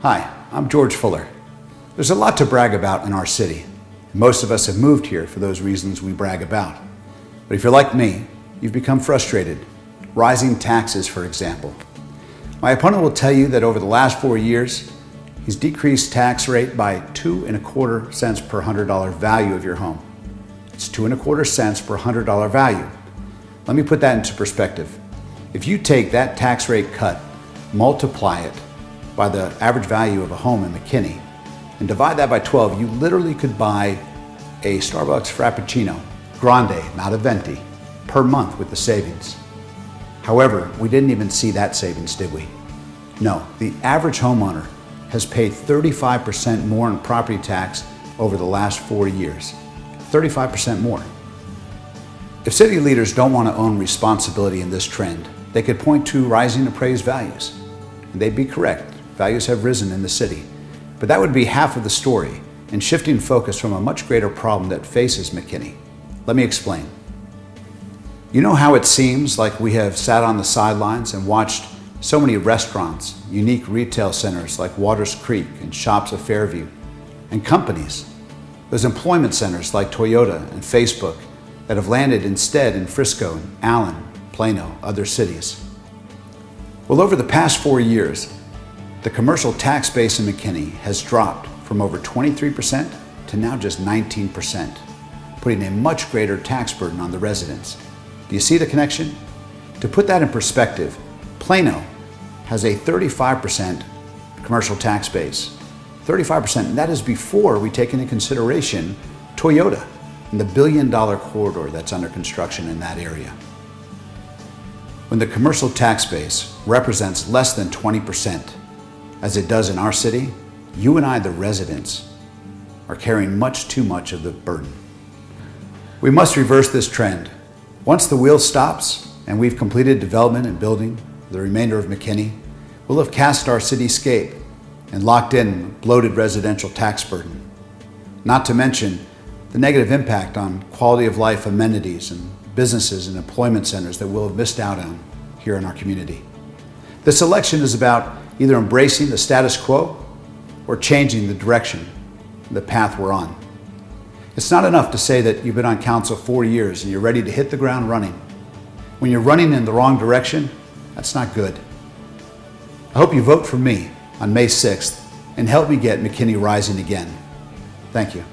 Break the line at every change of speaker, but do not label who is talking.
Hi, I'm George Fuller. There's a lot to brag about in our city. Most of us have moved here for those reasons we brag about. But if you're like me, you've become frustrated. Rising taxes, for example. My opponent will tell you that over the last 4 years, he's decreased tax rate by 2.25 cents per $100 value of your home. It's 2.25 cents per $100 value. Let me put that into perspective. If you take that tax rate cut, multiply it by the average value of a home in McKinney, and divide that by 12, you literally could buy a Starbucks Frappuccino, Grande, not a Venti, per month with the savings. However, we didn't even see that savings, did we? No, the average homeowner has paid 35% more in property tax over the last 4 years. 35% more. If city leaders don't want to own responsibility in this trend, they could point to rising appraised values. And they'd be correct. Values have risen in the city. But that would be half of the story and shifting focus from a much greater problem that faces McKinney. Let me explain. You know how it seems like we have sat on the sidelines and watched so many restaurants, unique retail centers like Waters Creek and Shops of Fairview, and companies, those employment centers like Toyota and Facebook that have landed instead in Frisco, and Allen, Plano, other cities. Well, over the past 4 years, the commercial tax base in McKinney has dropped from over 23% to now just 19%, putting a much greater tax burden on the residents. Do you see the connection? To put that in perspective, Plano has a 35% commercial tax base. 35%, and that is before we take into consideration Toyota and the billion-dollar corridor that's under construction in that area. When the commercial tax base represents less than 20%, as it does in our city, you and I, the residents, are carrying much too much of the burden. We must reverse this trend. Once the wheel stops and we've completed development and building the remainder of McKinney, we'll have cast our cityscape and locked in bloated residential tax burden. Not to mention the negative impact on quality of life amenities and businesses and employment centers that we'll have missed out on here in our community. This election is about either embracing the status quo or changing the direction, the path we're on. It's not enough to say that you've been on council 4 years and you're ready to hit the ground running. When you're running in the wrong direction, that's not good. I hope you vote for me on May 6th and help me get McKinney rising again. Thank you.